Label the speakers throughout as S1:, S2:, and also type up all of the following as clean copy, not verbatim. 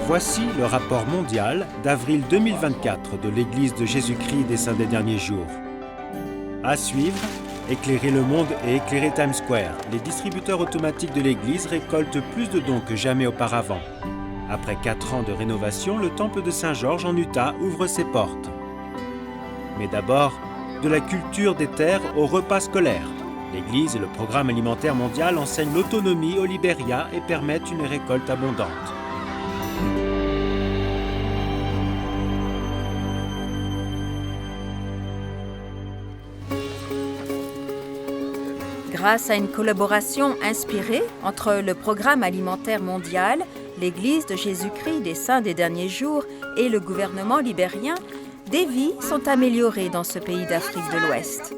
S1: Voici le rapport mondial d'avril 2024 de l'Église de Jésus-Christ des Saints des Derniers Jours. À suivre, éclairer le monde et éclairer Times Square. Les distributeurs automatiques de l'Église récoltent plus de dons que jamais auparavant. Après 4 ans de rénovation, le temple de Saint-Georges en Utah ouvre ses portes. Mais d'abord, de la culture des terres au repas scolaire. L'Église et le Programme alimentaire mondial enseignent l'autonomie au Libéria et permettent une récolte abondante.
S2: Grâce à une collaboration inspirée entre le Programme alimentaire mondial, l'Église de Jésus-Christ des Saints des Derniers Jours et le gouvernement libérien, des vies sont améliorées dans ce pays d'Afrique de l'Ouest.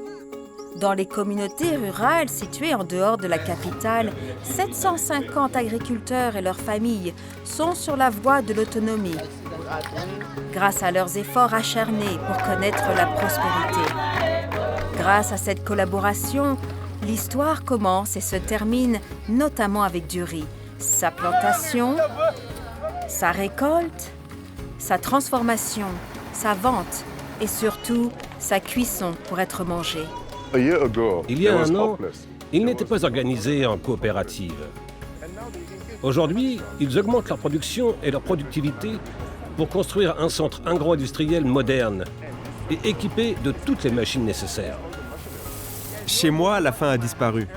S2: Dans les communautés rurales situées en dehors de la capitale, 750 agriculteurs et leurs familles sont sur la voie de l'autonomie, grâce à leurs efforts acharnés pour connaître la prospérité. Grâce à cette collaboration, l'histoire commence et se termine notamment avec du riz, sa plantation, sa récolte, sa transformation, sa vente et surtout sa cuisson pour être mangé.
S3: Il y a un an, ils n'étaient pas organisés en coopérative. Aujourd'hui, ils augmentent leur production et leur productivité pour construire un centre agro-industriel moderne et équipé de toutes les machines nécessaires.
S4: Chez moi, la faim a disparu.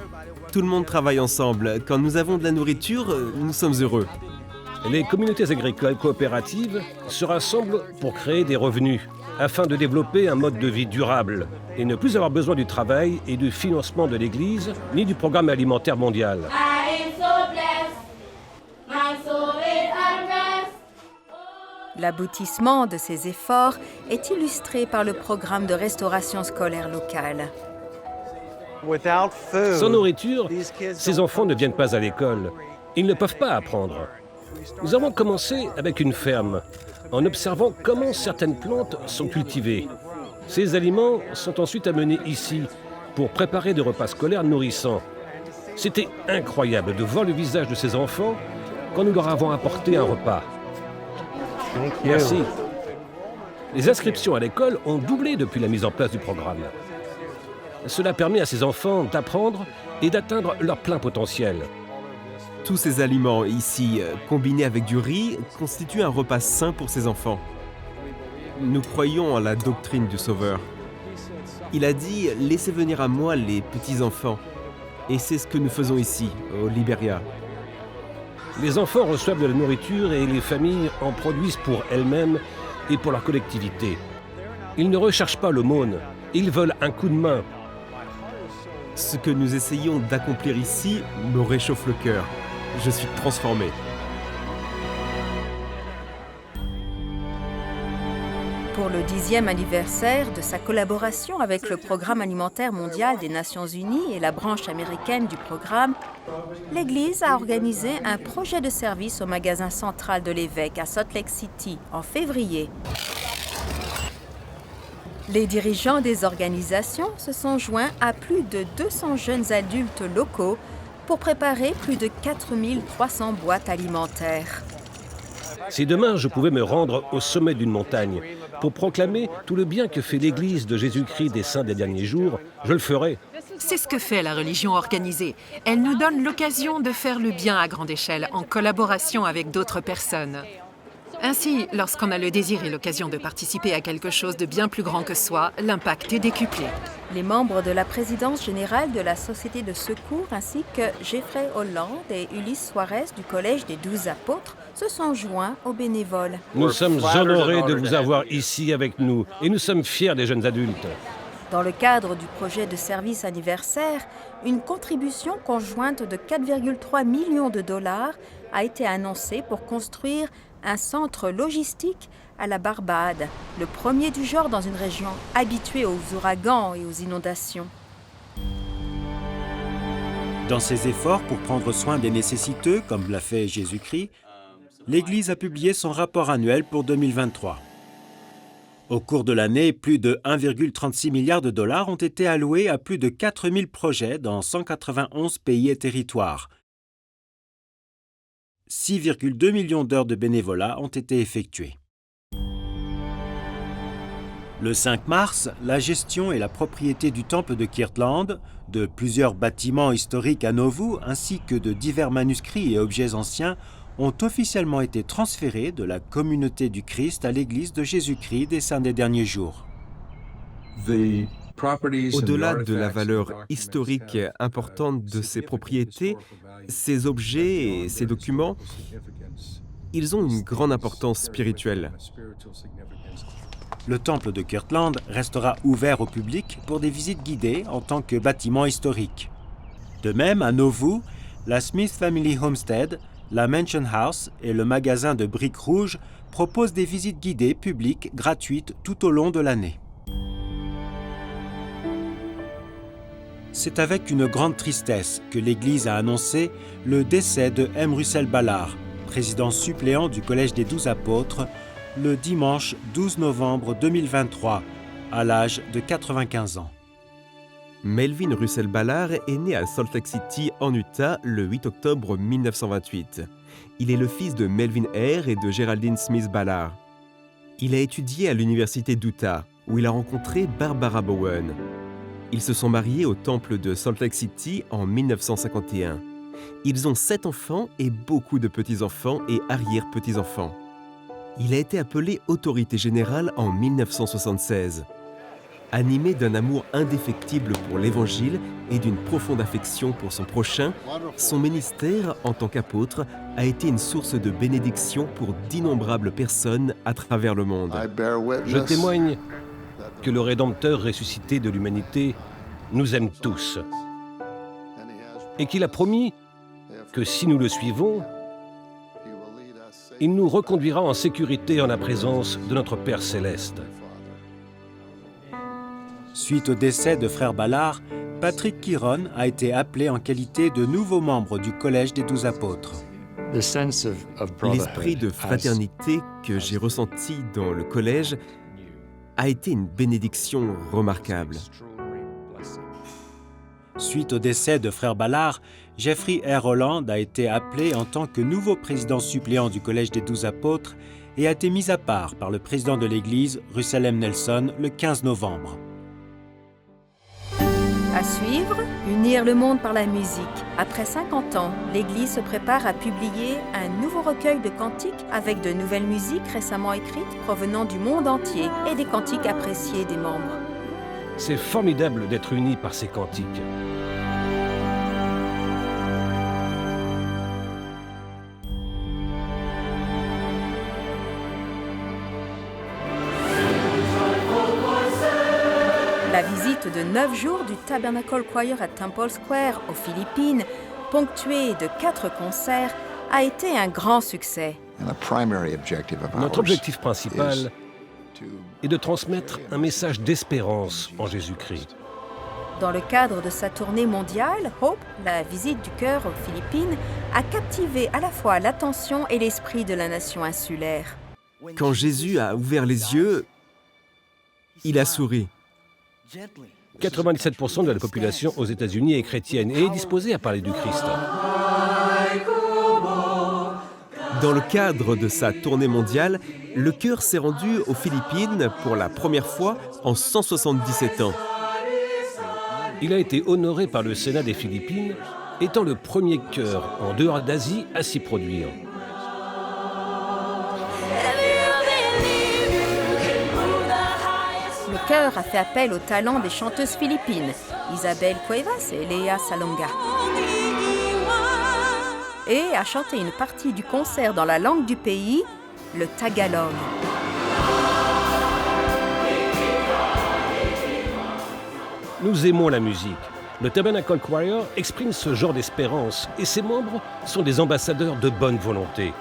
S4: Tout le monde travaille ensemble. Quand nous avons de la nourriture, nous sommes heureux.
S3: Les communautés agricoles coopératives se rassemblent pour créer des revenus, afin de développer un mode de vie durable et ne plus avoir besoin du travail et du financement de l'Église, ni du Programme alimentaire mondial.
S2: L'aboutissement de ces efforts est illustré par le programme de restauration scolaire locale.
S3: Sans nourriture, ces enfants ne viennent pas à l'école. Ils ne peuvent pas apprendre. Nous avons commencé avec une ferme, en observant comment certaines plantes sont cultivées. Ces aliments sont ensuite amenés ici pour préparer des repas scolaires nourrissants. C'était incroyable de voir le visage de ces enfants quand nous leur avons apporté un repas. Merci. Les inscriptions à l'école ont doublé depuis la mise en place du programme. Cela permet à ces enfants d'apprendre et d'atteindre leur plein potentiel.
S4: Tous ces aliments ici, combinés avec du riz, constituent un repas sain pour ces enfants. Nous croyons en la doctrine du Sauveur. Il a dit « Laissez venir à moi les petits-enfants ». Et c'est ce que nous faisons ici, au Libéria.
S3: Les enfants reçoivent de la nourriture et les familles en produisent pour elles-mêmes et pour leur collectivité. Ils ne recherchent pas l'aumône, ils veulent un coup de main.
S4: Ce que nous essayons d'accomplir ici me réchauffe le cœur. Je suis transformé.
S2: Pour le 10e anniversaire de sa collaboration avec le Programme alimentaire mondial des Nations Unies et la branche américaine du programme, l'Église a organisé un projet de service au magasin central de l'évêque à Salt Lake City en février. Les dirigeants des organisations se sont joints à plus de 200 jeunes adultes locaux pour préparer plus de 4300 boîtes alimentaires.
S3: Si demain je pouvais me rendre au sommet d'une montagne pour proclamer tout le bien que fait l'Église de Jésus-Christ des Saints des Derniers Jours, je le ferais.
S5: C'est ce que fait la religion organisée. Elle nous donne l'occasion de faire le bien à grande échelle en collaboration avec d'autres personnes. Ainsi, lorsqu'on a le désir et l'occasion de participer à quelque chose de bien plus grand que soi, l'impact est décuplé.
S2: Les membres de la présidence générale de la Société de secours ainsi que Jeffrey Holland et Ulysse Suarez du Collège des 12 apôtres se sont joints aux bénévoles.
S3: Nous sommes honorés de vous avoir ici avec nous et nous sommes fiers des jeunes adultes.
S2: Dans le cadre du projet de service anniversaire, une contribution conjointe de 4,3 millions de dollars a été annoncée pour construire un centre logistique à la Barbade, le premier du genre dans une région habituée aux ouragans et aux inondations.
S1: Dans ses efforts pour prendre soin des nécessiteux, comme l'a fait Jésus-Christ, l'Église a publié son rapport annuel pour 2023. Au cours de l'année, plus de 1,36 milliard de dollars ont été alloués à plus de 4000 projets dans 191 pays et territoires. 6,2 millions d'heures de bénévolat ont été effectuées. Le 5 mars, la gestion et la propriété du temple de Kirtland, de plusieurs bâtiments historiques à Nauvoo ainsi que de divers manuscrits et objets anciens ont officiellement été transférés de la communauté du Christ à l'Église de Jésus-Christ des Saints des Derniers Jours.
S4: Au-delà de la valeur historique importante de ces propriétés, ces objets et ces documents, ils ont une grande importance spirituelle.
S1: Le temple de Kirtland restera ouvert au public pour des visites guidées en tant que bâtiment historique. De même, à Nauvoo, la Smith Family Homestead, la Mansion House et le magasin de briques rouges proposent des visites guidées publiques gratuites tout au long de l'année. C'est avec une grande tristesse que l'Église a annoncé le décès de M. Russell Ballard, président suppléant du Collège des 12 apôtres, le dimanche 12 novembre 2023, à l'âge de 95 ans.
S4: Melvin Russell Ballard est né à Salt Lake City, en Utah, le 8 octobre 1928. Il est le fils de Melvin Hare et de Geraldine Smith Ballard. Il a étudié à l'université d'Utah, où il a rencontré Barbara Bowen. Ils se sont mariés au temple de Salt Lake City en 1951. Ils ont 7 enfants et beaucoup de petits-enfants et arrière-petits-enfants. Il a été appelé autorité générale en 1976. Animé d'un amour indéfectible pour l'Évangile et d'une profonde affection pour son prochain, son ministère en tant qu'apôtre a été une source de bénédiction pour d'innombrables personnes à travers le monde.
S3: Je témoigne que le Rédempteur ressuscité de l'humanité nous aime tous et qu'il a promis que si nous le suivons, il nous reconduira en sécurité en la présence de notre Père céleste.
S1: Suite au décès de frère Ballard, Patrick Kiron a été appelé en qualité de nouveau membre du Collège des 12 apôtres.
S4: L'esprit de fraternité que j'ai ressenti dans le collège a été une bénédiction remarquable.
S1: Suite au décès de frère Ballard, Jeffrey R. Holland a été appelé en tant que nouveau président suppléant du Collège des 12 apôtres et a été mis à part par le président de l'Église, Russell M. Nelson, le 15 novembre.
S2: À suivre, unir le monde par la musique. Après 50 ans, l'Église se prépare à publier un nouveau recueil de cantiques avec de nouvelles musiques récemment écrites provenant du monde entier et des cantiques appréciés des membres.
S3: C'est formidable d'être unis par ces cantiques.
S2: La visite de 9 jours du Tabernacle Choir à Temple Square, aux Philippines, ponctuée de 4 concerts, a été un grand succès.
S3: Notre objectif principal est de transmettre un message d'espérance en Jésus-Christ.
S2: Dans le cadre de sa tournée mondiale, Hope, la visite du chœur aux Philippines, a captivé à la fois l'attention et l'esprit de la nation insulaire.
S4: Quand Jésus a ouvert les yeux, il a souri.
S3: 97% de la population aux États-Unis est chrétienne et est disposée à parler du Christ.
S4: Dans le cadre de sa tournée mondiale, le chœur s'est rendu aux Philippines pour la première fois en 177 ans.
S3: Il a été honoré par le Sénat des Philippines, étant le premier chœur en dehors d'Asie à s'y produire.
S2: Le chœur a fait appel au talent des chanteuses philippines, Isabel Cuevas et Lea Salonga, et a chanté une partie du concert dans la langue du pays, le tagalog.
S3: Nous aimons la musique. Le Tabernacle Choir exprime ce genre d'espérance et ses membres sont des ambassadeurs de bonne volonté.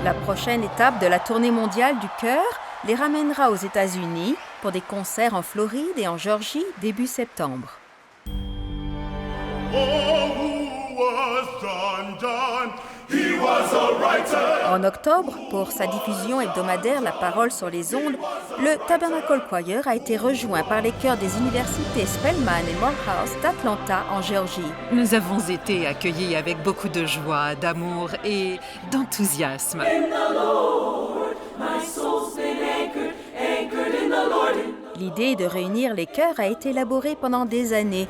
S2: La prochaine étape de la tournée mondiale du chœur les ramènera aux États-Unis pour des concerts en Floride et en Géorgie début septembre.
S6: Oh, who was John? He
S2: En octobre, pour sa diffusion hebdomadaire La Parole sur les ondes, le Tabernacle Choir a été rejoint par les chœurs des universités Spelman et Morehouse d'Atlanta en Géorgie.
S5: Nous avons été accueillis avec beaucoup de joie, d'amour et d'enthousiasme.
S2: L'idée de réunir les chœurs a été élaborée pendant des années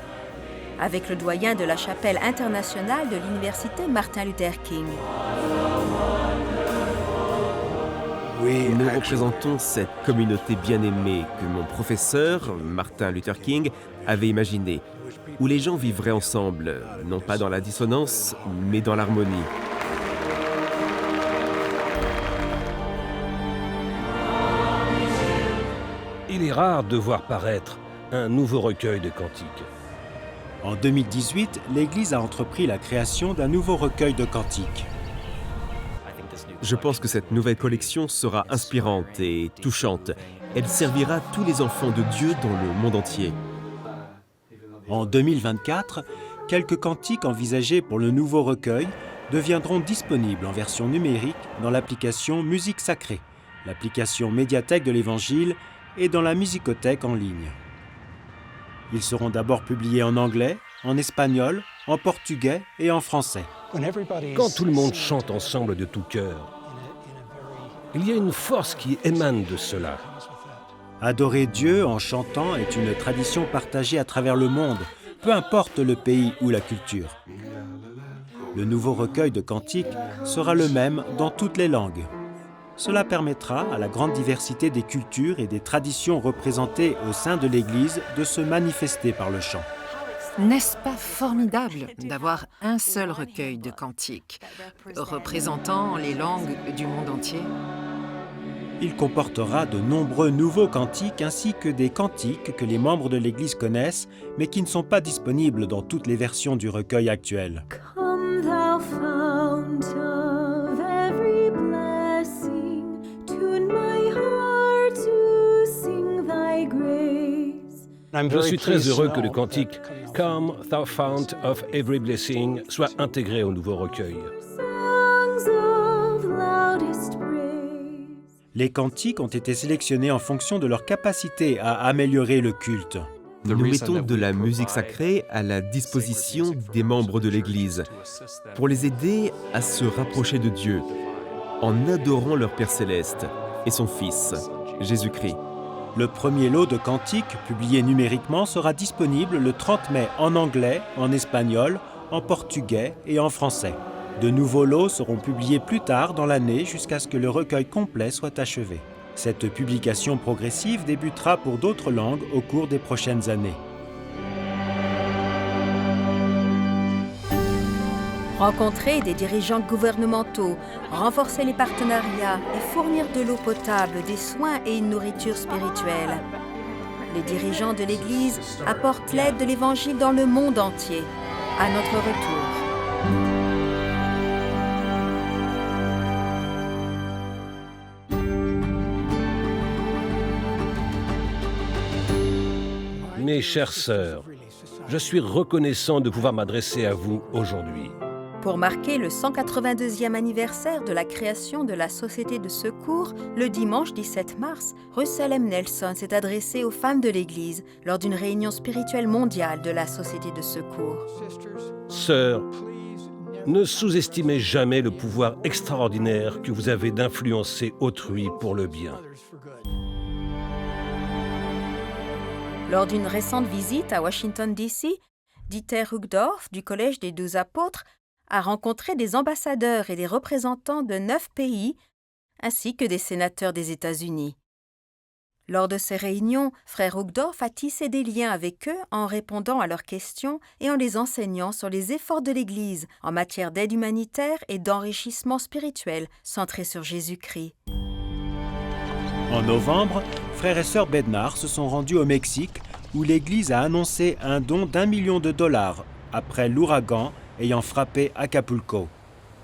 S2: avec le doyen de la chapelle internationale de l'université Martin Luther King.
S4: Nous représentons cette communauté bien-aimée que mon professeur, Martin Luther King, avait imaginée, où les gens vivraient ensemble, non pas dans la dissonance, mais dans l'harmonie.
S3: Il est rare de voir paraître un nouveau recueil de cantiques.
S1: En 2018, l'Église a entrepris la création d'un nouveau recueil de cantiques.
S4: Je pense que cette nouvelle collection sera inspirante et touchante. Elle servira tous les enfants de Dieu dans le monde entier.
S1: En 2024, quelques cantiques envisagés pour le nouveau recueil deviendront disponibles en version numérique dans l'application Musique Sacrée, l'application médiathèque de l'Évangile et dans la musicothèque en ligne. Ils seront d'abord publiés en anglais, en espagnol, en portugais et en français.
S3: Quand tout le monde chante ensemble de tout cœur, il y a une force qui émane de cela.
S1: Adorer Dieu en chantant est une tradition partagée à travers le monde, peu importe le pays ou la culture. Le nouveau recueil de cantiques sera le même dans toutes les langues. Cela permettra à la grande diversité des cultures et des traditions représentées au sein de l'Église de se manifester par le chant.
S5: N'est-ce pas formidable d'avoir un seul recueil de cantiques représentant les langues du monde entier?
S1: Il comportera de nombreux nouveaux cantiques ainsi que des cantiques que les membres de l'Église connaissent mais qui ne sont pas disponibles dans toutes les versions du recueil actuel.
S6: Come thou fount of every blessing, tune my heart to sing thy grace.
S3: Je suis très heureux que le cantique « Come, thou fount of every blessing » soit intégré au nouveau recueil.
S6: Songs of loudest praise.
S1: Les cantiques ont été sélectionnés en fonction de leur capacité à améliorer le culte.
S4: Nous mettons de la musique sacrée à la disposition des membres de l'Église pour les aider à se rapprocher de Dieu en adorant leur Père céleste et son Fils, Jésus-Christ.
S1: Le premier lot de cantiques, publié numériquement, sera disponible le 30 mai en anglais, en espagnol, en portugais et en français. De nouveaux lots seront publiés plus tard dans l'année jusqu'à ce que le recueil complet soit achevé. Cette publication progressive débutera pour d'autres langues au cours des prochaines années.
S2: Rencontrer des dirigeants gouvernementaux, renforcer les partenariats et fournir de l'eau potable, des soins et une nourriture spirituelle. Les dirigeants de l'Église apportent l'aide de l'Évangile dans le monde entier. À notre retour.
S3: Mes chères sœurs, je suis reconnaissant de pouvoir m'adresser à vous aujourd'hui.
S2: Pour marquer le 182e anniversaire de la création de la Société de secours, le dimanche 17 mars, Russell M. Nelson s'est adressé aux femmes de l'Église lors d'une réunion spirituelle mondiale de la Société de secours.
S3: Sœurs, ne sous-estimez jamais le pouvoir extraordinaire que vous avez d'influencer autrui pour le bien.
S2: Lors d'une récente visite à Washington, D.C., Dieter Uchtdorf du Collège des 12 Apôtres a rencontré des ambassadeurs et des représentants de 9 pays, ainsi que des sénateurs des États-Unis. Lors de ces réunions, frère Uchtdorf a tissé des liens avec eux en répondant à leurs questions et en les enseignant sur les efforts de l'Église en matière d'aide humanitaire et d'enrichissement spirituel centré sur Jésus-Christ.
S1: En novembre, frères et sœurs Bednar se sont rendus au Mexique où l'Église a annoncé un don d'1 million de dollars après l'ouragan ayant frappé Acapulco.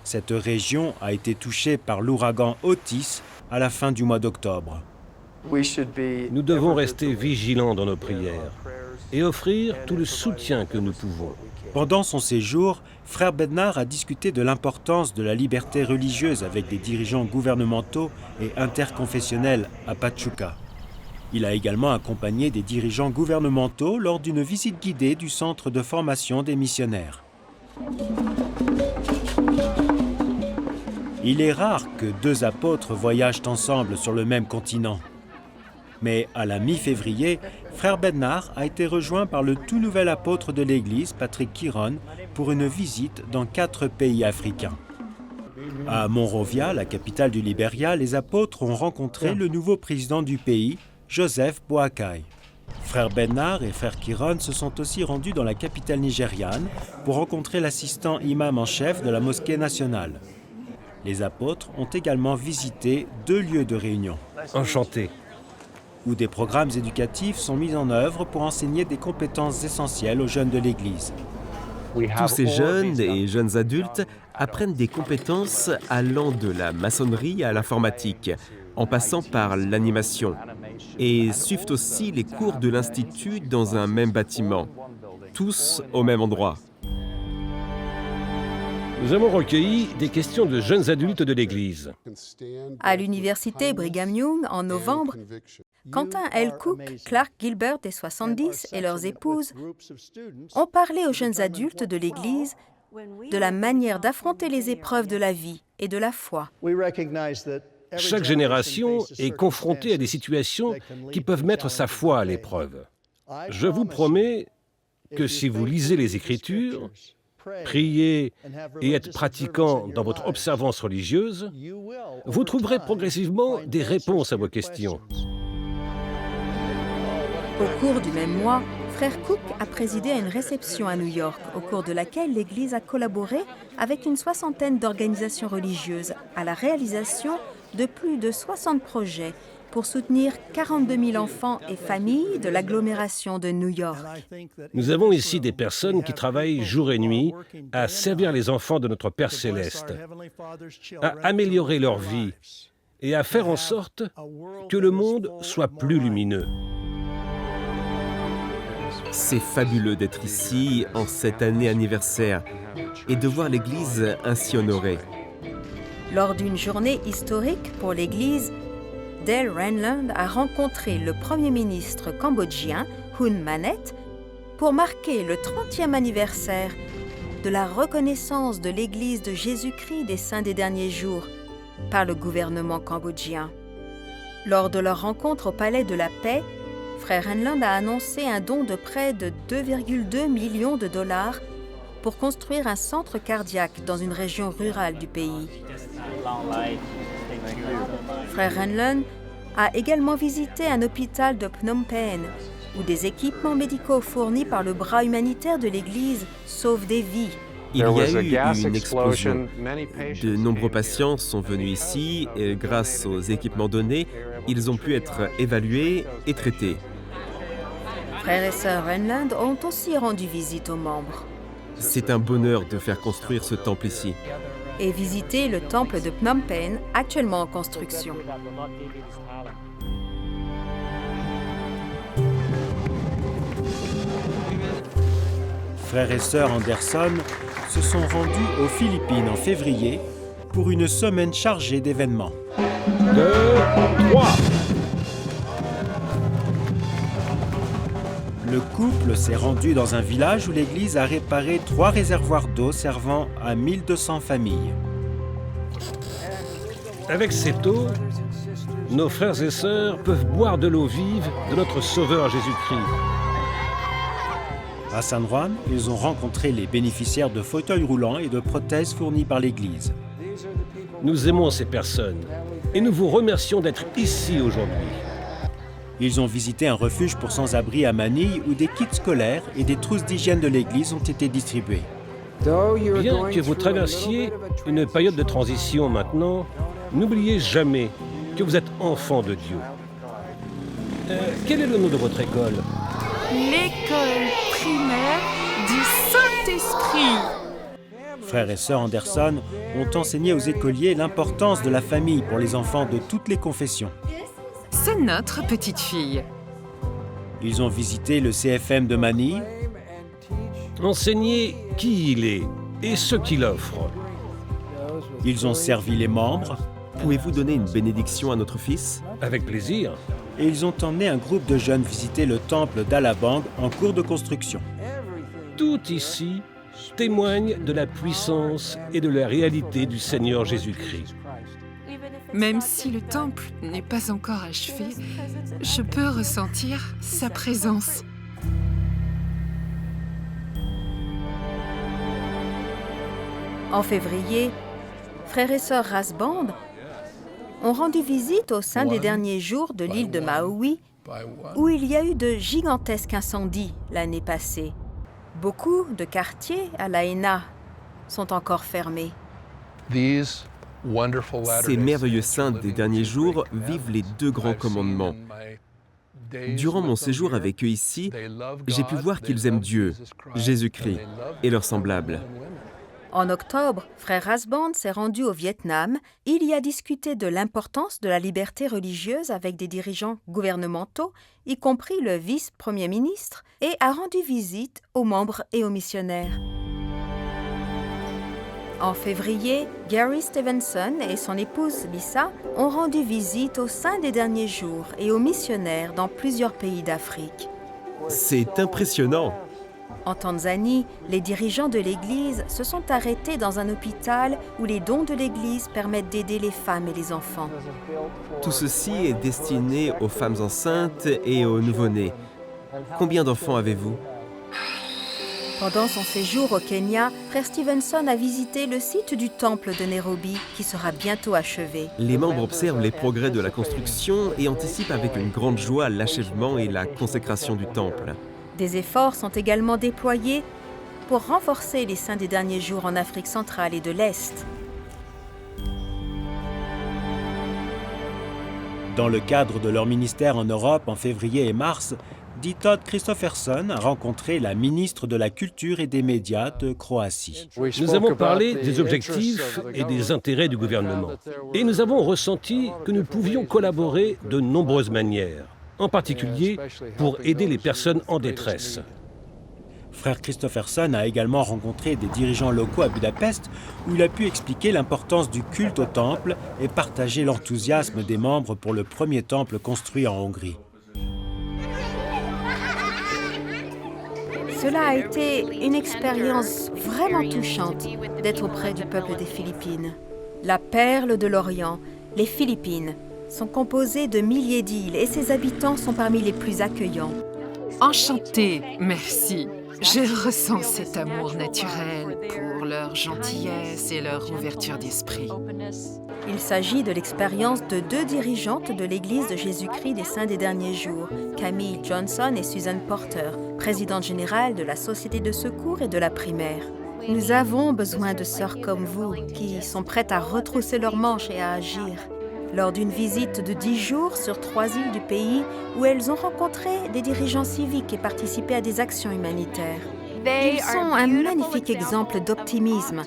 S1: Cette région a été touchée par l'ouragan Otis à la fin du mois d'octobre.
S3: Nous devons rester vigilants dans nos prières et offrir tout le soutien que nous pouvons.
S1: Pendant son séjour, Frère Bednar a discuté de l'importance de la liberté religieuse avec des dirigeants gouvernementaux et interconfessionnels à Pachuca. Il a également accompagné des dirigeants gouvernementaux lors d'une visite guidée du centre de formation des missionnaires. Il est rare que deux apôtres voyagent ensemble sur le même continent. Mais à la mi-février, Frère Bednar a été rejoint par le tout nouvel apôtre de l'Église, Patrick Kiron, pour une visite dans 4 pays africains. À Monrovia, la capitale du Libéria, les apôtres ont rencontré le nouveau président du pays, Joseph Boakai. Frère Bednar et Frère Kiron se sont aussi rendus dans la capitale nigériane pour rencontrer l'assistant imam en chef de la mosquée nationale. Les apôtres ont également visité 2 lieux de réunion.
S3: Enchanté.
S1: Où des programmes éducatifs sont mis en œuvre pour enseigner des compétences essentielles aux jeunes de l'Église.
S4: Tous ces jeunes et jeunes adultes apprennent des compétences allant de la maçonnerie à l'informatique, en passant par l'animation, et suivent aussi les cours de l'Institut dans un même bâtiment, tous au même endroit.
S3: Nous avons recueilli des questions de jeunes adultes de l'Église.
S2: À l'université Brigham Young, en novembre, Quentin L. Cook, Clark Gilbert des 70 et leurs épouses ont parlé aux jeunes adultes de l'Église de la manière d'affronter les épreuves de la vie et de la foi.
S3: Chaque génération est confrontée à des situations qui peuvent mettre sa foi à l'épreuve. Je vous promets que si vous lisez les Écritures, priez et êtes pratiquant dans votre observance religieuse, vous trouverez progressivement des réponses à vos questions.
S2: Au cours du même mois, Frère Cook a présidé à une réception à New York, au cours de laquelle l'Église a collaboré avec une 60aine d'organisations religieuses à la réalisation de plus de 60 projets pour soutenir 42 000 enfants et familles de l'agglomération de New York.
S3: Nous avons ici des personnes qui travaillent jour et nuit à servir les enfants de notre Père Céleste, à améliorer leur vie et à faire en sorte que le monde soit plus lumineux.
S4: C'est fabuleux d'être ici en cette année anniversaire et de voir l'Église ainsi honorée.
S2: Lors d'une journée historique pour l'Église, Dale Renlund a rencontré le Premier ministre cambodgien Hun Manet pour marquer le 30e anniversaire de la reconnaissance de l'Église de Jésus-Christ des Saints des Derniers Jours par le gouvernement cambodgien. Lors de leur rencontre au Palais de la Paix, Frère Renlund a annoncé un don de près de 2,2 millions de dollars pour construire un centre cardiaque dans une région rurale du pays. Frère Renlund a également visité un hôpital de Phnom Penh, où des équipements médicaux fournis par le bras humanitaire de l'Église sauvent des vies.
S4: Il y a eu une explosion. De nombreux patients sont venus ici et grâce aux équipements donnés, ils ont pu être évalués et traités.
S2: Frères et sœurs Renlund ont aussi rendu visite aux membres
S4: C'est un bonheur de faire construire ce temple ici.
S2: et visité le temple de Phnom Penh, actuellement en construction.
S1: Frères et sœurs Anderson se sont rendus aux Philippines en février pour une semaine chargée d'événements.
S3: 2, 3.
S1: Le couple s'est rendu dans un village où l'Église a réparé 3 réservoirs d'eau servant à 1200 familles.
S3: Avec cette eau, nos frères et sœurs peuvent boire de l'eau vive de notre Sauveur Jésus-Christ.
S1: À San Juan, ils ont rencontré les bénéficiaires de fauteuils roulants et de prothèses fournies par l'Église.
S3: Nous aimons ces personnes et nous vous remercions d'être ici aujourd'hui.
S1: Ils ont visité un refuge pour sans-abri à Manille où des kits scolaires et des trousses d'hygiène de l'Église ont été distribués.
S3: Bien que vous traversiez une période de transition maintenant, n'oubliez jamais que vous êtes enfant de Dieu. Quel est le nom de votre école?
S5: L'école primaire du Saint-Esprit.
S1: Frères et sœurs Anderson ont enseigné aux écoliers l'importance de la famille pour les enfants de toutes les confessions.
S5: C'est notre petite fille.
S1: Ils ont visité le CFM de Manille,
S3: enseigner qui il est et ce qu'il offre.
S1: Ils ont servi les membres
S4: Pouvez-vous donner une bénédiction à notre fils?
S3: Avec plaisir.
S1: et ils ont emmené un groupe de jeunes visiter le temple d'Alabang en cours de construction.
S3: Tout ici témoigne de la puissance et de la réalité du Seigneur Jésus-Christ.
S5: Même si le temple n'est pas encore achevé, je peux ressentir sa présence.
S2: En février, frères et sœurs Rasband ont rendu visite au sein des derniers jours de l'île de Maui, où il y a eu de gigantesques incendies l'année passée. Beaucoup de quartiers à Lahaina sont encore fermés.
S4: Ces merveilleux saints des derniers jours vivent les deux grands commandements. Durant mon séjour avec eux ici, j'ai pu voir qu'ils aiment Dieu, Jésus-Christ et leurs semblables.
S2: En octobre, frère Rasband s'est rendu au Vietnam. Il y a discuté de l'importance de la liberté religieuse avec des dirigeants gouvernementaux, y compris le vice-premier ministre, et a rendu visite aux membres et aux missionnaires. En février, Gary Stevenson et son épouse Lisa ont rendu visite au sein des derniers jours et aux missionnaires dans plusieurs pays d'Afrique.
S4: C'est impressionnant.
S2: En Tanzanie, les dirigeants de l'Église se sont arrêtés dans un hôpital où les dons de l'Église permettent d'aider les femmes et les enfants.
S4: Tout ceci est destiné aux femmes enceintes et aux nouveau-nés. Combien d'enfants avez-vous?
S2: Pendant son séjour au Kenya, frère Stevenson a visité le site du temple de Nairobi qui sera bientôt achevé.
S4: Les membres observent les progrès de la construction et anticipent avec une grande joie l'achèvement et la consécration du temple.
S2: Des efforts sont également déployés pour renforcer les saints des derniers jours en Afrique centrale et de l'Est.
S1: Dans le cadre de leur ministère en Europe en février et mars, D. Todd Christopherson a rencontré la ministre de la Culture et des Médias de Croatie.
S3: Nous avons parlé des objectifs et des intérêts du gouvernement. Et nous avons ressenti que nous pouvions collaborer de nombreuses manières, en particulier pour aider les personnes en détresse.
S1: Frère Christopherson a également rencontré des dirigeants locaux à Budapest où il a pu expliquer l'importance du culte au temple et partager l'enthousiasme des membres pour le premier temple construit en Hongrie.
S2: Cela a été une expérience vraiment touchante d'être auprès du peuple des Philippines. La perle de l'Orient, les Philippines, sont composées de milliers d'îles et ses habitants sont parmi les plus accueillants.
S5: Enchantée, merci. Je ressens cet amour naturel pour leur gentillesse et leur ouverture d'esprit.
S2: Il s'agit de l'expérience de deux dirigeantes de l'Église de Jésus-Christ des Saints des Derniers Jours, Camille Johnson et Susan Porter, présidente générale de la Société de secours et de la primaire. Nous avons besoin de sœurs comme vous, qui sont prêtes à retrousser leurs manches et à agir. Lors d'une visite de 10 jours sur 3 îles du pays, où elles ont rencontré des dirigeants civiques et participé à des actions humanitaires. Ils sont un magnifique exemple d'optimisme.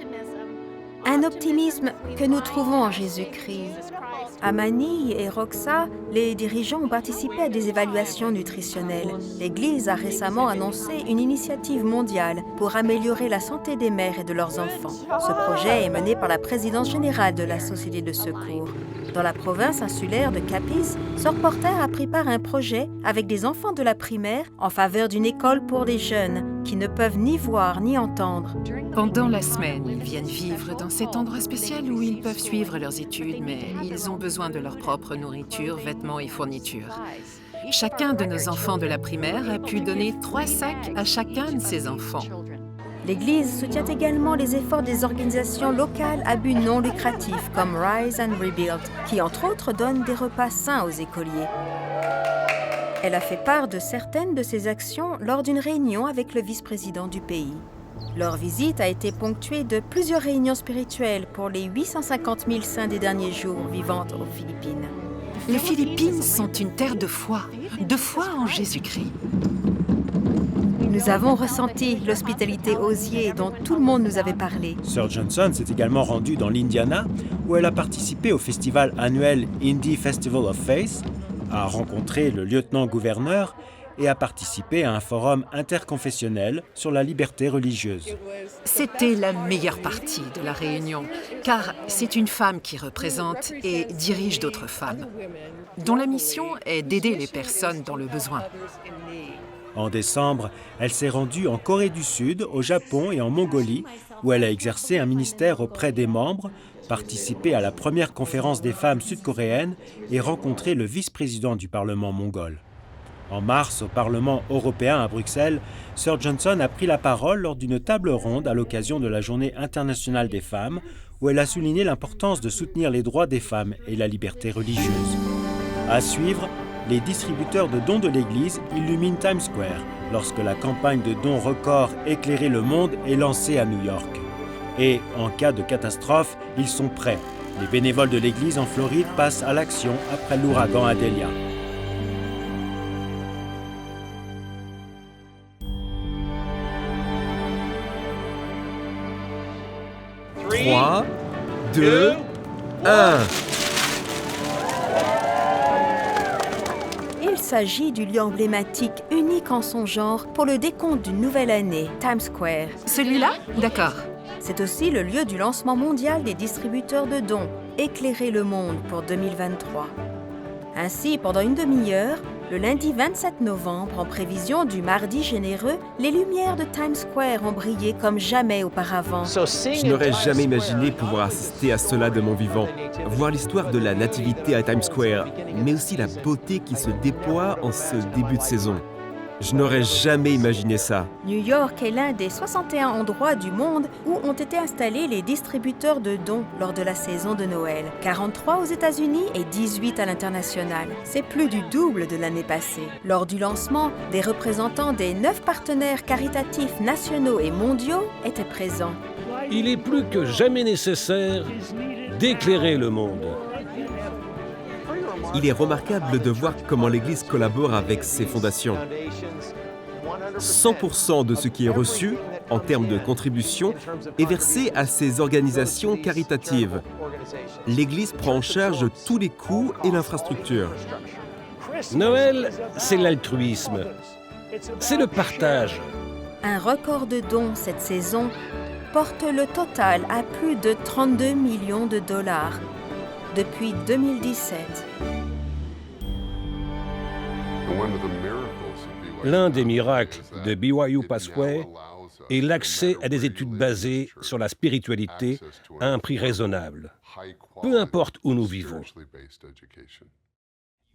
S2: Un optimisme que nous trouvons en Jésus-Christ. À Manille et Roxa, les dirigeants ont participé à des évaluations nutritionnelles. L'Église a récemment annoncé une initiative mondiale pour améliorer la santé des mères et de leurs enfants. Ce projet est mené par la présidence générale de la Société de secours. Dans la province insulaire de Capiz, Sœur Porter a pris part à un projet avec des enfants de la primaire en faveur d'une école pour des jeunes qui ne peuvent ni voir ni entendre.
S5: Pendant la semaine, ils viennent vivre dans cet endroit spécial où ils peuvent suivre leurs études, mais ils ont besoin de leur propre nourriture, vêtements et fournitures. Chacun de nos enfants de la primaire a pu donner 3 sacs à chacun de ses enfants.
S2: L'Église soutient également les efforts des organisations locales à but non lucratif comme Rise and Rebuild, qui entre autres donnent des repas sains aux écoliers. Elle a fait part de certaines de ses actions lors d'une réunion avec le vice-président du pays. Leur visite a été ponctuée de plusieurs réunions spirituelles pour les 850 000 saints des derniers jours vivant aux Philippines.
S5: Les Philippines sont une terre de foi en Jésus-Christ.
S2: Nous avons ressenti l'hospitalité osier dont tout le monde nous avait parlé.
S1: Sœur Johnson s'est également rendue dans l'Indiana où elle a participé au festival annuel Indie Festival of Faith, a rencontré le lieutenant-gouverneur et a participé à un forum interconfessionnel sur la liberté religieuse.
S5: C'était la meilleure partie de la réunion, car c'est une femme qui représente et dirige d'autres femmes, dont la mission est d'aider les personnes dans le besoin.
S1: En décembre, elle s'est rendue en Corée du Sud, au Japon et en Mongolie, où elle a exercé un ministère auprès des membres, participé à la première conférence des femmes sud-coréennes et rencontré le vice-président du Parlement mongol. En mars, au Parlement européen à Bruxelles, Sir Johnson a pris la parole lors d'une table ronde à l'occasion de la Journée internationale des femmes, où elle a souligné l'importance de soutenir les droits des femmes et la liberté religieuse. À suivre, les distributeurs de dons de l'Église illuminent Times Square lorsque la campagne de dons record Éclairer le monde est lancée à New York. Et, en cas de catastrophe, ils sont prêts. Les bénévoles de l'Église en Floride passent à l'action après l'ouragan Adelia.
S4: Trois, 2, 1.
S2: Il s'agit du lieu emblématique unique en son genre pour le décompte d'une nouvelle année, Times Square.
S5: Celui-là? D'accord.
S2: C'est aussi le lieu du lancement mondial des distributeurs de dons, Éclairer le monde pour 2023. Ainsi, pendant une demi-heure, le lundi 27 novembre, en prévision du mardi généreux, les lumières de Times Square ont brillé comme jamais auparavant.
S4: Je n'aurais jamais imaginé pouvoir assister à cela de mon vivant. Voir l'histoire de la nativité à Times Square, mais aussi la beauté qui se déploie en ce début de saison. Je n'aurais jamais imaginé ça.
S2: New York est l'un des 61 endroits du monde où ont été installés les distributeurs de dons lors de la saison de Noël. 43 aux États-Unis et 18 à l'international. C'est plus du double de l'année passée. Lors du lancement, des représentants des 9 partenaires caritatifs nationaux et mondiaux étaient présents.
S3: Il est plus que jamais nécessaire d'éclairer le monde.
S4: Il est remarquable de voir comment l'Église collabore avec ses fondations. 100% de ce qui est reçu, en termes de contribution, est versé à ces organisations caritatives. L'Église prend en charge tous les coûts et l'infrastructure.
S3: Noël, c'est l'altruisme. C'est le partage.
S2: Un record de dons cette saison porte le total à plus de 32 millions de dollars depuis 2017.
S3: L'un des miracles de BYU Pathway est l'accès à des études basées sur la spiritualité à un prix raisonnable, peu importe où nous vivons.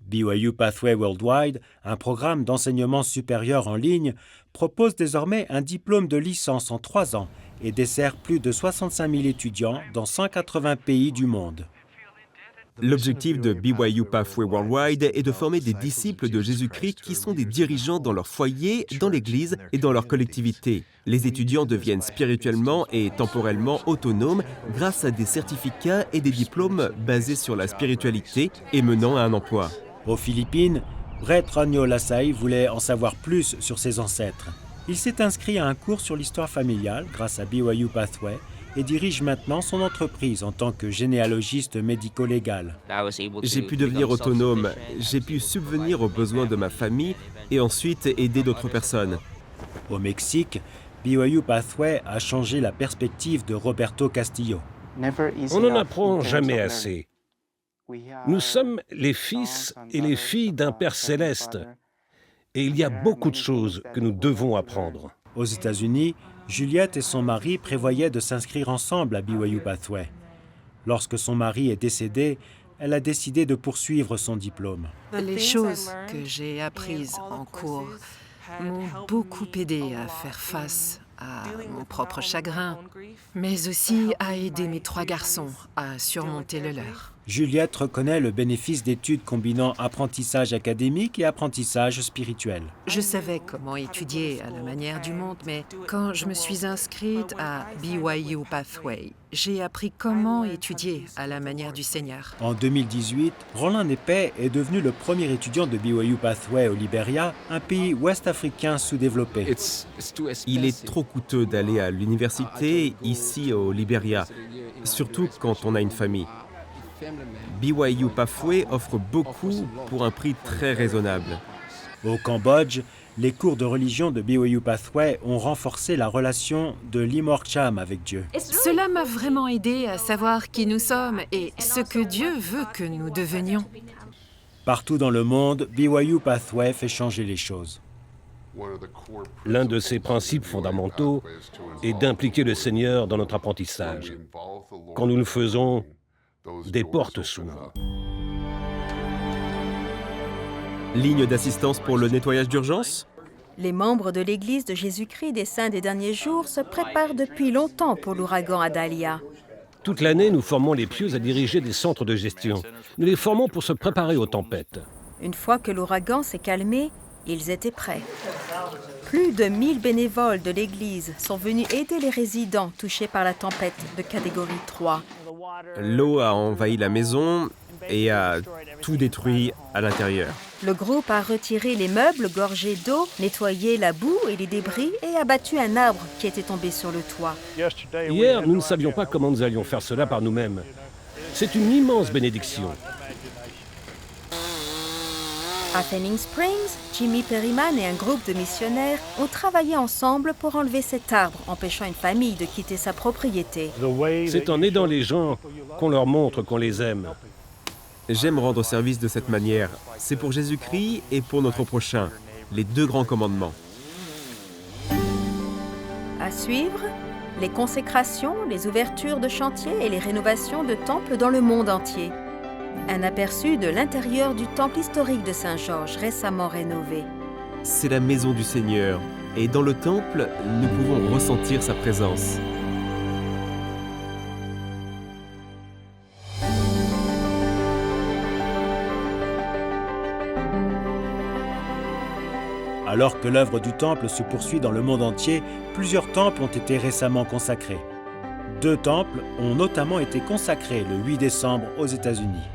S1: BYU Pathway Worldwide, un programme d'enseignement supérieur en ligne, propose désormais un diplôme de licence en 3 ans et dessert plus de 65 000 étudiants dans 180 pays du monde.
S4: L'objectif de BYU Pathway Worldwide est de former des disciples de Jésus-Christ qui sont des dirigeants dans leur foyer, dans l'Église et dans leur collectivité. Les étudiants deviennent spirituellement et temporellement autonomes grâce à des certificats et des diplômes basés sur la spiritualité et menant à un emploi.
S1: Aux Philippines, Brett Ranyo Lasai voulait en savoir plus sur ses ancêtres. Il s'est inscrit à un cours sur l'histoire familiale grâce à BYU Pathway et dirige maintenant son entreprise en tant que généalogiste médico-légal.
S4: J'ai pu devenir autonome, j'ai pu subvenir aux besoins de ma famille et ensuite aider d'autres personnes.
S1: Au Mexique, BYU Pathway a changé la perspective de Roberto Castillo.
S3: On n'en apprend jamais assez. Nous sommes les fils et les filles d'un Père céleste, et il y a beaucoup de choses que nous devons apprendre.
S1: Aux États-Unis, Juliette et son mari prévoyaient de s'inscrire ensemble à BYU Pathway. Lorsque son mari est décédé, elle a décidé de poursuivre son diplôme.
S5: Les choses que j'ai apprises en cours m'ont beaucoup aidé à faire face à mon propre chagrin, mais aussi à aider mes 3 garçons à surmonter le leur.
S1: Juliette reconnaît le bénéfice d'études combinant apprentissage académique et apprentissage spirituel.
S5: Je savais comment étudier à la manière du monde, mais quand je me suis inscrite à BYU Pathway, j'ai appris comment étudier à la manière du Seigneur.
S1: En 2018, Roland Epais est devenu le premier étudiant de BYU Pathway au Libéria, un pays ouest-africain sous-développé.
S4: Il est trop coûteux d'aller à l'université ici au Libéria, surtout quand on a une famille. BYU Pathway offre beaucoup pour un prix très raisonnable.
S1: Au Cambodge, les cours de religion de BYU Pathway ont renforcé la relation de Limor Cham avec Dieu.
S5: Cela m'a vraiment aidé à savoir qui nous sommes et ce que Dieu veut que nous devenions.
S1: Partout dans le monde, BYU Pathway fait changer les choses.
S3: L'un de ses principes fondamentaux est d'impliquer le Seigneur dans notre apprentissage. Quand nous le faisons, des portes s'ouvrent.
S4: Ligne d'assistance pour le nettoyage d'urgence?
S2: Les membres de l'Église de Jésus-Christ des Saints des Derniers Jours se préparent depuis longtemps pour l'ouragan Adalia.
S3: Toute l'année, nous formons les pieux à diriger des centres de gestion. Nous les formons pour se préparer aux tempêtes.
S2: Une fois que l'ouragan s'est calmé, ils étaient prêts. Plus de 1000 bénévoles de l'Église sont venus aider les résidents touchés par la tempête de catégorie 3.
S4: L'eau a envahi la maison et a tout détruit à l'intérieur.
S2: Le groupe a retiré les meubles gorgés d'eau, nettoyé la boue et les débris et abattu un arbre qui était tombé sur le toit.
S3: Hier, nous ne savions pas comment nous allions faire cela par nous-mêmes. C'est une immense bénédiction.
S2: À Fanning Springs, Jimmy Perryman et un groupe de missionnaires ont travaillé ensemble pour enlever cet arbre, empêchant une famille de quitter sa propriété.
S3: C'est en aidant les gens qu'on leur montre qu'on les aime.
S4: J'aime rendre service de cette manière. C'est pour Jésus-Christ et pour notre prochain, les 2 grands commandements.
S2: À suivre, les consécrations, les ouvertures de chantiers et les rénovations de temples dans le monde entier. Un aperçu de l'intérieur du temple historique de Saint-Georges, récemment rénové.
S4: C'est la maison du Seigneur, et dans le temple, nous pouvons ressentir sa présence.
S1: Alors que l'œuvre du temple se poursuit dans le monde entier, plusieurs temples ont été récemment consacrés. 2 temples ont notamment été consacrés le 8 décembre aux États-Unis.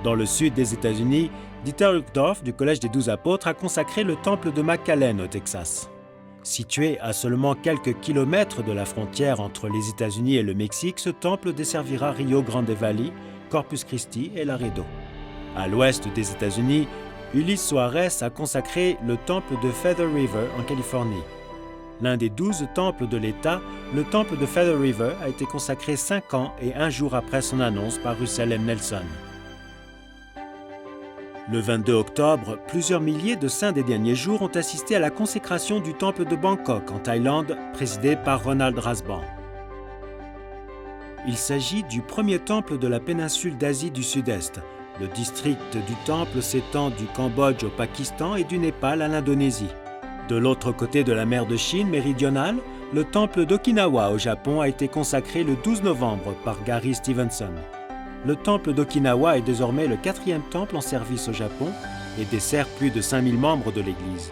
S1: Dans le sud des États-Unis, Dieter Uchtdorf du Collège des 12 Apôtres a consacré le temple de McAllen au Texas. Situé à seulement quelques kilomètres de la frontière entre les États-Unis et le Mexique, ce temple desservira Rio Grande Valley, Corpus Christi et Laredo. À l'ouest des États-Unis, Ulysse Soares a consacré le temple de Feather River en Californie. L'un des 12 temples de l'État, le temple de Feather River a été consacré 5 ans et 1 jour après son annonce par Russell M. Nelson. Le 22 octobre, plusieurs milliers de saints des derniers jours ont assisté à la consécration du temple de Bangkok en Thaïlande, présidé par Ronald Rasban. Il s'agit du premier temple de la péninsule d'Asie du Sud-Est. Le district du temple s'étend du Cambodge au Pakistan et du Népal à l'Indonésie. De l'autre côté de la mer de Chine méridionale, le temple d'Okinawa au Japon a été consacré le 12 novembre par Gary Stevenson. Le temple d'Okinawa est désormais le 4e temple en service au Japon et dessert plus de 5000 membres de l'Église.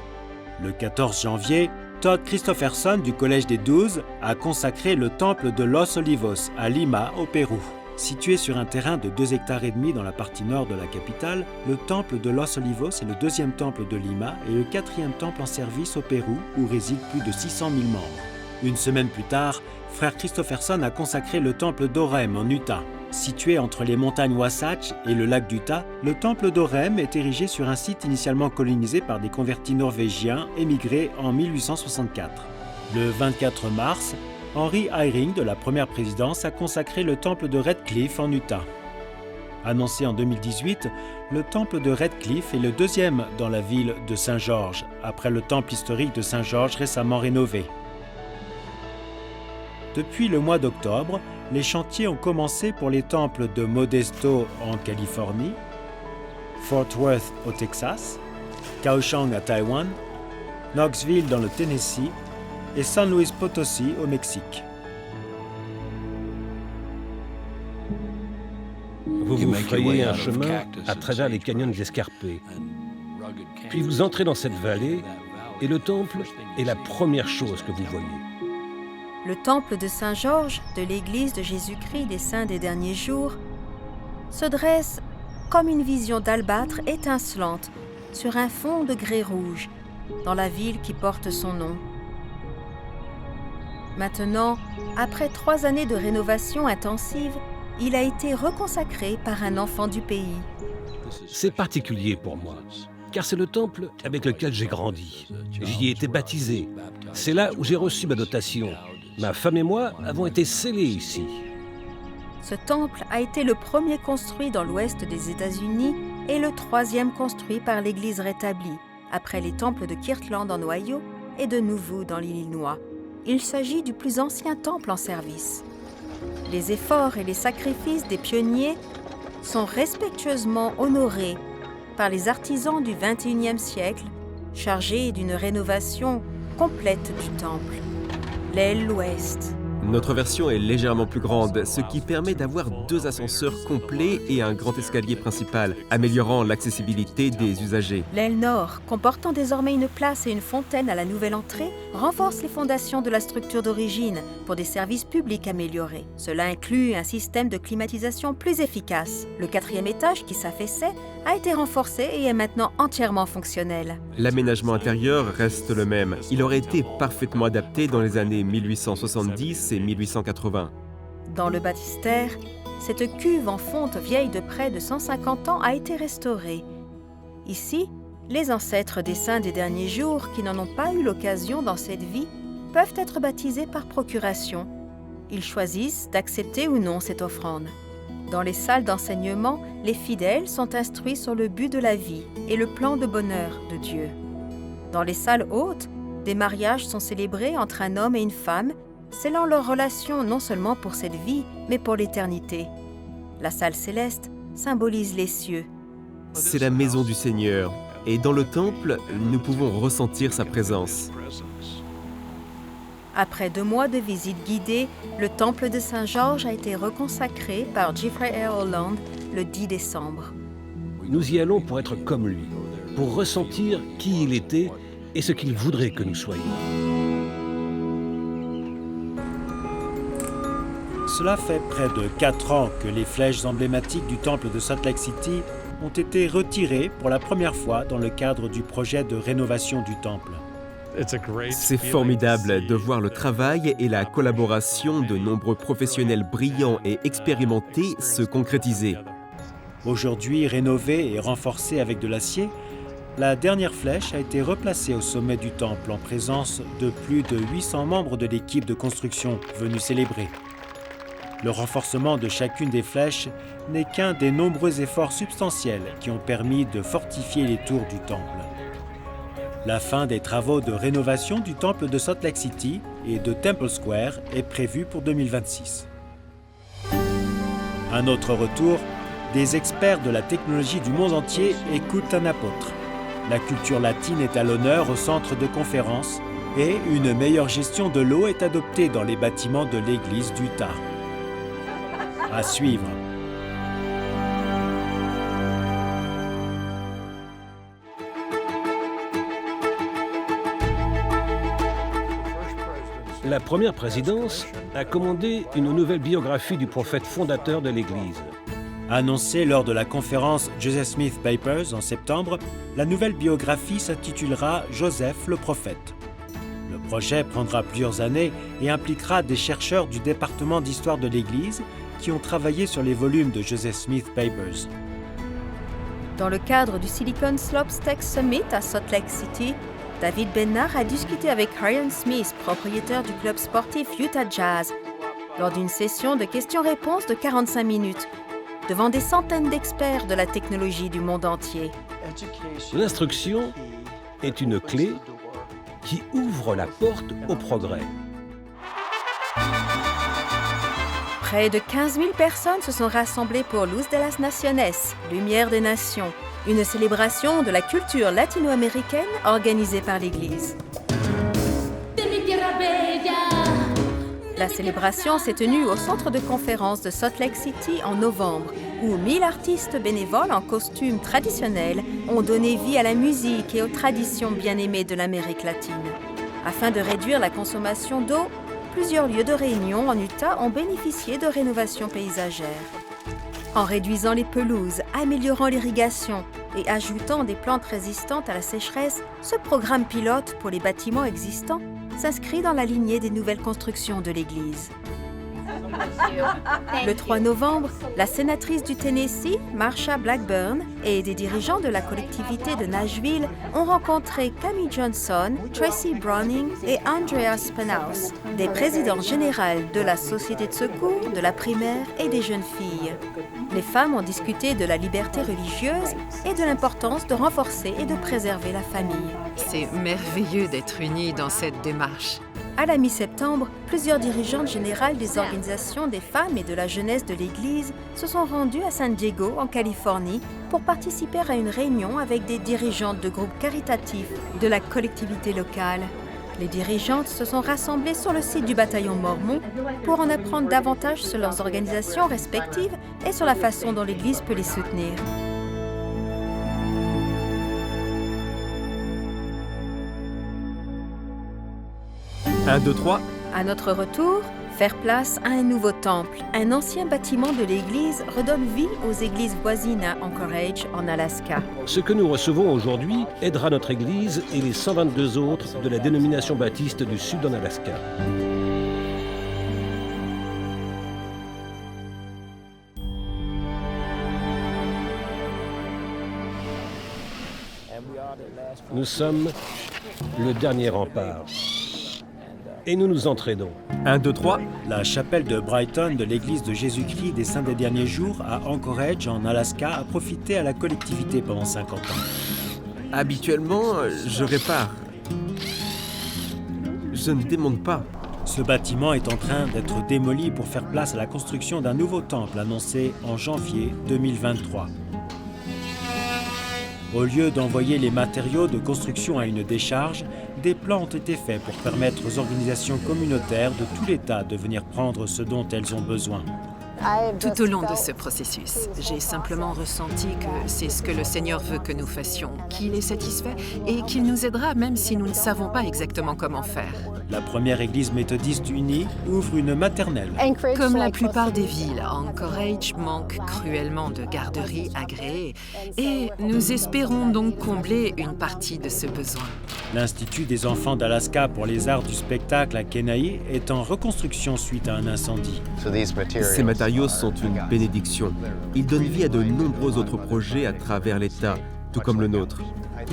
S1: Le 14 janvier, Todd Christopherson du Collège des 12 a consacré le temple de Los Olivos à Lima, au Pérou. Situé sur un terrain de 2,5 hectares dans la partie nord de la capitale, le temple de Los Olivos est le 2e temple de Lima et le 4e temple en service au Pérou où résident plus de 600 000 membres. Une semaine plus tard, frère Christopherson a consacré le temple d'Orem en Utah. Situé entre les montagnes Wasatch et le lac d'Utah, le temple d'Orem est érigé sur un site initialement colonisé par des convertis norvégiens émigrés en 1864. Le 24 mars, Henry Eyring de la première présidence a consacré le temple de Red Cliff en Utah. Annoncé en 2018, le temple de Red Cliff est le 2e dans la ville de Saint-Georges, après le temple historique de Saint-Georges récemment rénové. Depuis le mois d'octobre, les chantiers ont commencé pour les temples de Modesto en Californie, Fort Worth au Texas, Kaohsiung à Taïwan, Knoxville dans le Tennessee et San Luis Potosí au Mexique.
S3: Vous vous frayez un chemin à travers les canyons escarpés. Puis vous entrez dans cette vallée et le temple est la première chose que vous voyez.
S2: Le temple de Saint-Georges de l'Église de Jésus-Christ des Saints des Derniers Jours se dresse comme une vision d'albâtre étincelante sur un fond de grès rouge dans la ville qui porte son nom. Maintenant, après 3 années de rénovation intensive, il a été reconsacré par un enfant du pays.
S3: C'est particulier pour moi. car c'est le temple avec lequel j'ai grandi. J'y ai été baptisé. C'est là où j'ai reçu ma dotation. Ma femme et moi avons été scellés ici.
S2: Ce temple a été le premier construit dans l'ouest des États-Unis et le troisième construit par l'Église rétablie, après les temples de Kirtland en Ohio et de Nauvoo dans l'Illinois. Il s'agit du plus ancien temple en service. Les efforts et les sacrifices des pionniers sont respectueusement honorés par les artisans du XXIe siècle, chargés d'une rénovation complète du temple. L'aile ouest.
S4: Notre version est légèrement plus grande, ce qui permet d'avoir 2 ascenseurs complets et un grand escalier principal, améliorant l'accessibilité des usagers.
S2: L'aile nord, comportant désormais une place et une fontaine à la nouvelle entrée, renforce les fondations de la structure d'origine pour des services publics améliorés. Cela inclut un système de climatisation plus efficace. Le 4e étage, qui s'affaissait, a été renforcé et est maintenant entièrement fonctionnel.
S4: L'aménagement intérieur reste le même. Il aurait été parfaitement adapté dans les années 1870 et 1880.
S2: Dans le baptistère, cette cuve en fonte vieille de près de 150 ans a été restaurée. Ici, les ancêtres des saints des derniers jours qui n'en ont pas eu l'occasion dans cette vie peuvent être baptisés par procuration. Ils choisissent d'accepter ou non cette offrande. Dans les salles d'enseignement, les fidèles sont instruits sur le but de la vie et le plan de bonheur de Dieu. Dans les salles hautes, des mariages sont célébrés entre un homme et une femme, scellant leur relation non seulement pour cette vie, mais pour l'éternité. La salle céleste symbolise les cieux.
S4: C'est la maison du Seigneur, et dans le temple, nous pouvons ressentir sa présence.
S2: Après 2 mois de visite guidée, le temple de Saint-Georges a été reconsacré par Jeffrey R. Holland le 10 décembre.
S3: Nous y allons pour être comme lui, pour ressentir qui il était et ce qu'il voudrait que nous soyons.
S1: Cela fait près de 4 ans que les flèches emblématiques du temple de Salt Lake City ont été retirées pour la première fois dans le cadre du projet de rénovation du temple.
S4: C'est formidable de voir le travail et la collaboration de nombreux professionnels brillants et expérimentés se concrétiser.
S1: Aujourd'hui rénovée et renforcée avec de l'acier, la dernière flèche a été replacée au sommet du temple en présence de plus de 800 membres de l'équipe de construction venus célébrer. Le renforcement de chacune des flèches n'est qu'un des nombreux efforts substantiels qui ont permis de fortifier les tours du temple. La fin des travaux de rénovation du temple de Salt Lake City et de Temple Square est prévue pour 2026. Un autre retour, des experts de la technologie du monde entier écoutent un apôtre. La culture latine est à l'honneur au centre de conférences et une meilleure gestion de l'eau est adoptée dans les bâtiments de l'église d'Utah. À suivre.
S3: La première présidence a commandé une nouvelle biographie du prophète fondateur de l'Église.
S1: Annoncée lors de la conférence Joseph Smith Papers en septembre, la nouvelle biographie s'intitulera « Joseph le prophète ». Le projet prendra plusieurs années et impliquera des chercheurs du département d'histoire de l'Église qui ont travaillé sur les volumes de Joseph Smith Papers.
S2: Dans le cadre du Silicon Slopes Tech Summit à Salt Lake City, David Bednar a discuté avec Ryan Smith, propriétaire du club sportif Utah Jazz, lors d'une session de questions-réponses de 45 minutes, devant des centaines d'experts de la technologie du monde entier.
S3: L'instruction est une clé qui ouvre la porte au progrès.
S2: Près de 15 000 personnes se sont rassemblées pour Luz de las Naciones, Lumière des Nations, une célébration de la culture latino-américaine organisée par l'Église. La célébration s'est tenue au centre de conférence de Salt Lake City en novembre, où 1000 artistes bénévoles en costumes traditionnels ont donné vie à la musique et aux traditions bien-aimées de l'Amérique latine. Afin de réduire la consommation d'eau, plusieurs lieux de réunion en Utah ont bénéficié de rénovations paysagères. En réduisant les pelouses, améliorant l'irrigation et ajoutant des plantes résistantes à la sécheresse, ce programme pilote pour les bâtiments existants s'inscrit dans la lignée des nouvelles constructions de l'Église. Le 3 novembre, la sénatrice du Tennessee, Marsha Blackburn, et des dirigeants de la collectivité de Nashville ont rencontré Camille Johnson, Tracy Browning et Andrea Spenhouse, des présidents généraux de la Société de secours, de la primaire et des jeunes filles. Les femmes ont discuté de la liberté religieuse et de l'importance de renforcer et de préserver la famille.
S5: C'est merveilleux d'être unis dans cette démarche.
S2: À la mi-septembre, plusieurs dirigeantes générales des organisations des femmes et de la jeunesse de l'Église se sont rendues à San Diego, en Californie, pour participer à une réunion avec des dirigeantes de groupes caritatifs de la collectivité locale. Les dirigeantes se sont rassemblées sur le site du bataillon mormon pour en apprendre davantage sur leurs organisations respectives et sur la façon dont l'Église peut les soutenir.
S4: Un, deux, trois.
S2: À notre retour, faire place à un nouveau temple. Un ancien bâtiment de l'Église redonne vie aux églises voisines à Anchorage, en Alaska.
S3: Ce que nous recevons aujourd'hui aidera notre Église et les 122 autres de la dénomination baptiste du Sud en Alaska. Nous sommes le dernier rempart. Et nous nous entraînons.
S4: 1, 2, 3.
S1: La chapelle de Brighton de l'Église de Jésus-Christ des Saints des Derniers Jours à Anchorage, en Alaska, a profité à la collectivité pendant 50 ans.
S4: Habituellement, je répare. Je ne démonte pas.
S1: Ce bâtiment est en train d'être démoli pour faire place à la construction d'un nouveau temple annoncé en janvier 2023. Au lieu d'envoyer les matériaux de construction à une décharge, des plans ont été faits pour permettre aux organisations communautaires de tout l'État de venir prendre ce dont elles ont besoin.
S5: Tout au long de ce processus, j'ai simplement ressenti que c'est ce que le Seigneur veut que nous fassions, qu'il est satisfait et qu'il nous aidera même si nous ne savons pas exactement comment faire.
S1: La première église méthodiste unie ouvre une maternelle.
S5: Comme la plupart des villes, Anchorage manque cruellement de garderies agréées et nous espérons donc combler une partie de ce besoin.
S1: L'Institut des enfants d'Alaska pour les arts du spectacle à Kenai est en reconstruction suite à un incendie.
S4: Ces matériaux sont une bénédiction. Ils donnent vie à de nombreux autres projets à travers l'État, tout comme le nôtre.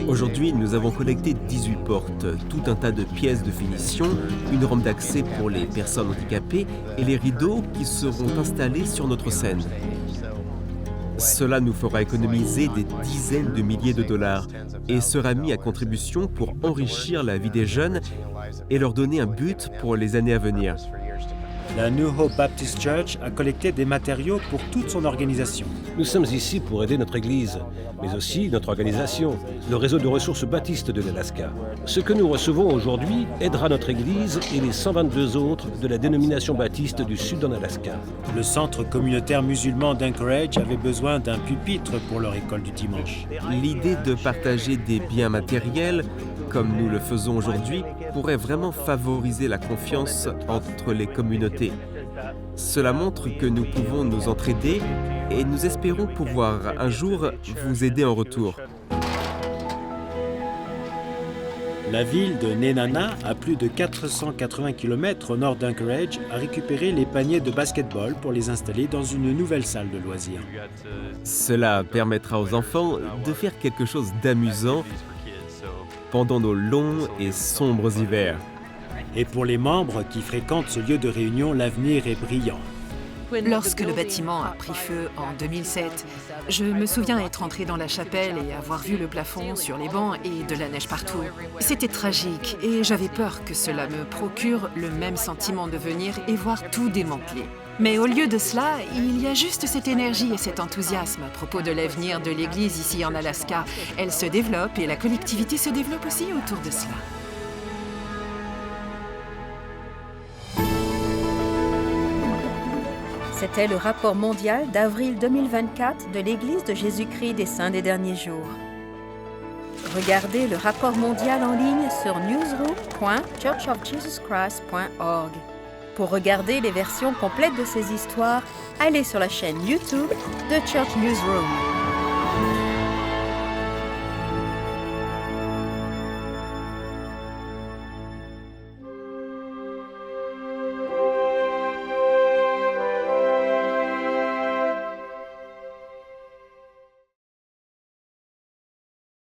S4: Aujourd'hui, nous avons collecté 18 portes, tout un tas de pièces de finition, une rampe d'accès pour les personnes handicapées et les rideaux qui seront installés sur notre scène. Cela nous fera économiser des dizaines de milliers de dollars et sera mis à contribution pour enrichir la vie des jeunes et leur donner un but pour les années à venir.
S1: La New Hope Baptist Church a collecté des matériaux pour toute son organisation.
S3: Nous sommes ici pour aider notre Église, mais aussi notre organisation, le réseau de ressources baptistes de l'Alaska. Ce que nous recevons aujourd'hui aidera notre Église et les 122 autres de la dénomination baptiste du Sud en Alaska.
S1: Le centre communautaire musulman d'Anchorage avait besoin d'un pupitre pour leur école du dimanche.
S4: L'idée de partager des biens matériels, comme nous le faisons aujourd'hui, pourrait vraiment favoriser la confiance entre les communautés. Cela montre que nous pouvons nous entraider et nous espérons pouvoir un jour vous aider en retour.
S1: La ville de Nenana, à plus de 480 km au nord d'Anchorage, a récupéré les paniers de basketball pour les installer dans une nouvelle salle de loisirs.
S4: Cela permettra aux enfants de faire quelque chose d'amusant pendant nos longs et sombres hivers.
S1: Et pour les membres qui fréquentent ce lieu de réunion, l'avenir est brillant.
S5: Lorsque le bâtiment a pris feu en 2007, je me souviens être entrée dans la chapelle et avoir vu le plafond sur les bancs et de la neige partout. C'était tragique et j'avais peur que cela me procure le même sentiment de venir et voir tout démantelé. Mais au lieu de cela, il y a juste cette énergie et cet enthousiasme à propos de l'avenir de l'Église ici en Alaska. Elle se développe et la collectivité se développe aussi autour de cela.
S2: C'était le rapport mondial d'avril 2024 de l'Église de Jésus-Christ des Saints des Derniers Jours. Regardez le rapport mondial en ligne sur newsroom.churchofjesuschrist.org. Pour regarder les versions complètes de ces histoires, allez sur la chaîne YouTube de Church Newsroom.